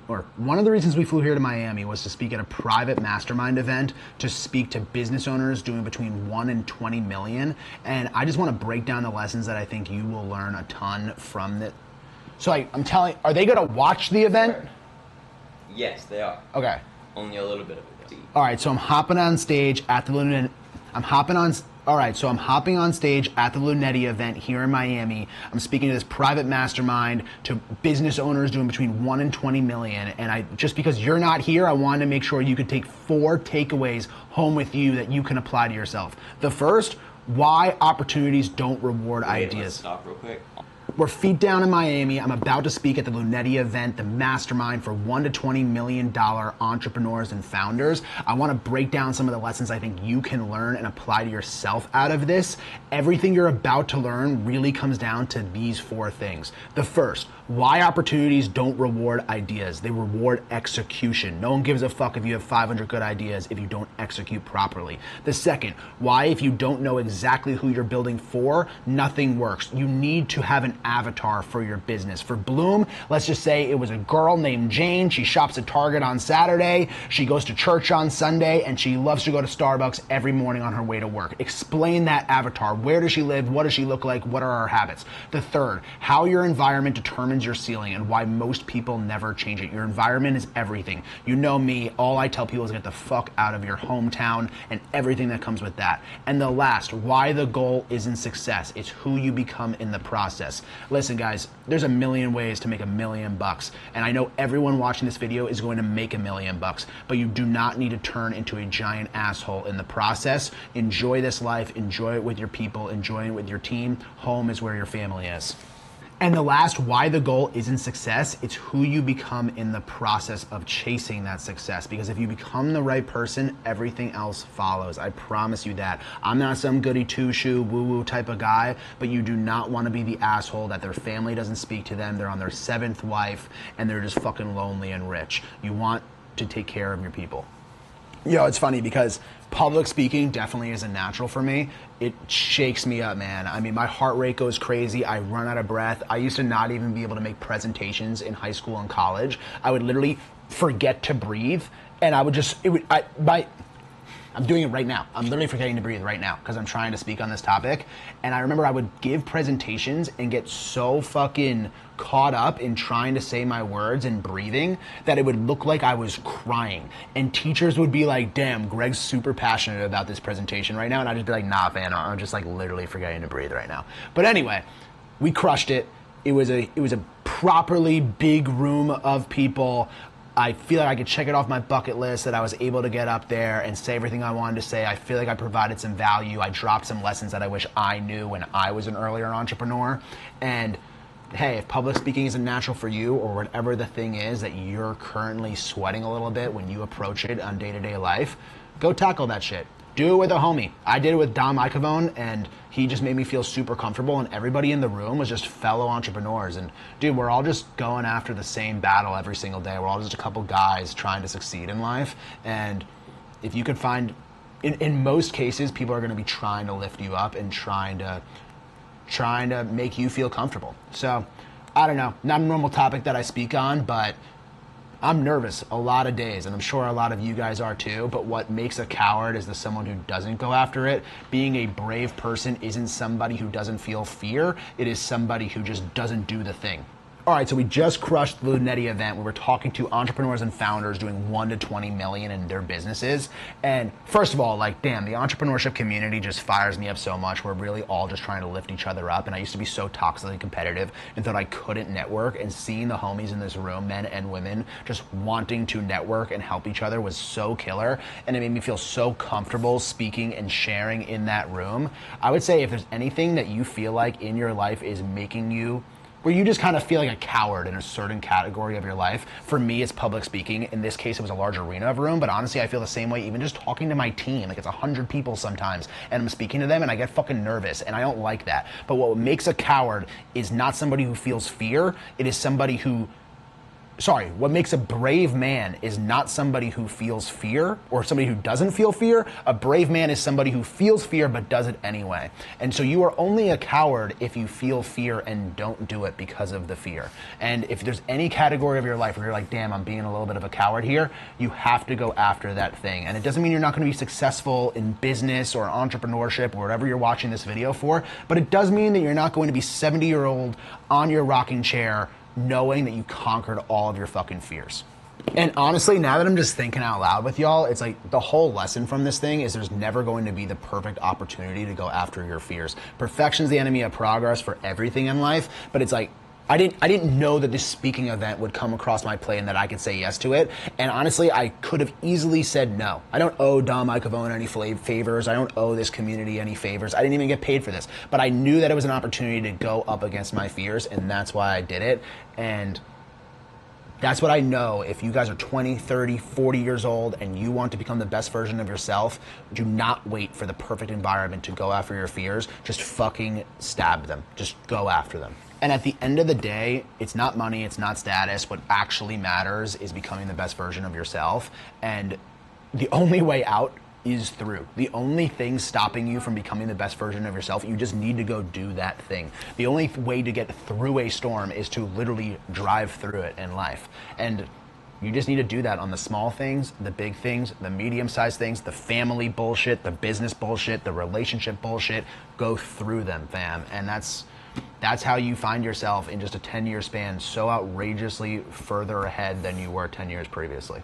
or one of the reasons we flew here to Miami was to speak at a private mastermind event to speak to business owners doing between 1 and 20 million. And I just want to break down the lessons that I think you will learn a ton from it. So I'm telling, are they going to watch the event? Yes, they are. Okay. Only a little bit of it. All right, so I'm hopping on stage at the Lunetti. I'm hopping on stage at the Lunetti event here in Miami. I'm speaking to this private mastermind to business owners doing between 1 and 20 million. And just because you're not here, I wanted to make sure you could take 4 takeaways home with you that you can apply to yourself. The first, why opportunities don't reward ideas. Let's stop real quick. We're feet down in Miami. I'm about to speak at the Lunetti event, the mastermind for $1 to $20 million entrepreneurs and founders. I want to break down some of the lessons I think you can learn and apply to yourself out of this. Everything you're about to learn really comes down to these 4 things. The first, why opportunities don't reward ideas. They reward execution. No one gives a fuck if you have 500 good ideas if you don't execute properly. The second, why if you don't know exactly who you're building for, nothing works. You need to have an avatar for your business. For Bloom, let's just say it was a girl named Jane. She shops at Target on Saturday. She goes to church on Sunday, and she loves to go to Starbucks every morning on her way to work. Explain that avatar. Where does she live? What does she look like? What are her habits? The third, how your environment determines your ceiling and why most people never change it. Your environment is everything. You know me, all I tell people is get the fuck out of your hometown and everything that comes with that. And the last, why the goal isn't success. It's who you become in the process. Listen guys, there's a million ways to make $1 million, and I know everyone watching this video is going to make $1 million, but you do not need to turn into a giant asshole in the process. Enjoy this life, enjoy it with your people, enjoy it with your team. Home is where your family is. And the last, why the goal isn't success, it's who you become in the process of chasing that success. Because if you become the right person, everything else follows. I promise you that. I'm not some goody two-shoe, woo-woo type of guy, but you do not want to be the asshole that their family doesn't speak to them, they're on their 7th wife, and they're just fucking lonely and rich. You want to take care of your people. It's funny because public speaking definitely isn't natural for me. It shakes me up, man. I mean, my heart rate goes crazy. I run out of breath. I used to not even be able to make presentations in high school and college. I would literally forget to breathe, and I would just, I'm doing it right now. I'm literally forgetting to breathe right now because I'm trying to speak on this topic. And I remember I would give presentations and get so fucking caught up in trying to say my words and breathing that it would look like I was crying. And teachers would be like, damn, Greg's super passionate about this presentation right now. And I'd just be like, nah, man, I'm just like literally forgetting to breathe right now. But anyway, we crushed it. It was a properly big room of people. I feel like I could check it off my bucket list that I was able to get up there and say everything I wanted to say. I feel like I provided some value. I dropped some lessons that I wish I knew when I was an earlier entrepreneur. And hey, if public speaking isn't natural for you or whatever the thing is that you're currently sweating a little bit when you approach it on day-to-day life, go tackle that shit. Do it with a homie. I did it with Dom Icavone, and he just made me feel super comfortable, and everybody in the room was just fellow entrepreneurs. And dude, we're all just going after the same battle every single day. We're all just a couple guys trying to succeed in life. And if you could find, in most cases, people are gonna be trying to lift you up and trying to make you feel comfortable. So, I don't know, not a normal topic that I speak on, but I'm nervous a lot of days, and I'm sure a lot of you guys are too, but what makes a coward is the someone who doesn't go after it. Being a brave person isn't somebody who doesn't feel fear, it is somebody who just doesn't do the thing. All right, so we just crushed the Lunetti event where we're talking to entrepreneurs and founders doing 1 to 20 million in their businesses. And first of all, like, damn, the entrepreneurship community just fires me up so much. We're really all just trying to lift each other up. And I used to be so toxically competitive and thought I couldn't network. And seeing the homies in this room, men and women, just wanting to network and help each other was so killer. And it made me feel so comfortable speaking and sharing in that room. I would say if there's anything that you feel like in your life is making you where you just kind of feel like a coward in a certain category of your life. For me, it's public speaking. In this case, it was a large arena of room, but honestly, I feel the same way even just talking to my team. Like, it's 100 people sometimes, and I'm speaking to them, and I get fucking nervous, and I don't like that. But what makes a coward is not somebody who feels fear. It is somebody who what makes a brave man is not somebody who feels fear or somebody who doesn't feel fear. A brave man is somebody who feels fear but does it anyway. And so you are only a coward if you feel fear and don't do it because of the fear. And if there's any category of your life where you're like, damn, I'm being a little bit of a coward here, you have to go after that thing. And it doesn't mean you're not going to be successful in business or entrepreneurship or whatever you're watching this video for, but it does mean that you're not going to be 70-year-old on your rocking chair knowing that you conquered all of your fucking fears. And honestly, now that I'm just thinking out loud with y'all, it's like the whole lesson from this thing is there's never going to be the perfect opportunity to go after your fears. Perfection's the enemy of progress for everything in life, but it's like, I didn't know that this speaking event would come across my plate and that I could say yes to it. And honestly, I could have easily said no. I don't owe Dom Icavone any favors. I don't owe this community any favors. I didn't even get paid for this. But I knew that it was an opportunity to go up against my fears, and that's why I did it. And that's what I know. If you guys are 20, 30, 40 years old and you want to become the best version of yourself, do not wait for the perfect environment to go after your fears. Just fucking stab them. Just go after them. And at the end of the day, it's not money, it's not status. What actually matters is becoming the best version of yourself. And the only way out is through. The only thing stopping you from becoming the best version of yourself, you just need to go do that thing. The only way to get through a storm is to literally drive through it in life. And you just need to do that on the small things, the big things, the medium-sized things, the family bullshit, the business bullshit, the relationship bullshit. Go through them, fam. And that's how you find yourself in just a 10-year span so outrageously further ahead than you were 10 years previously.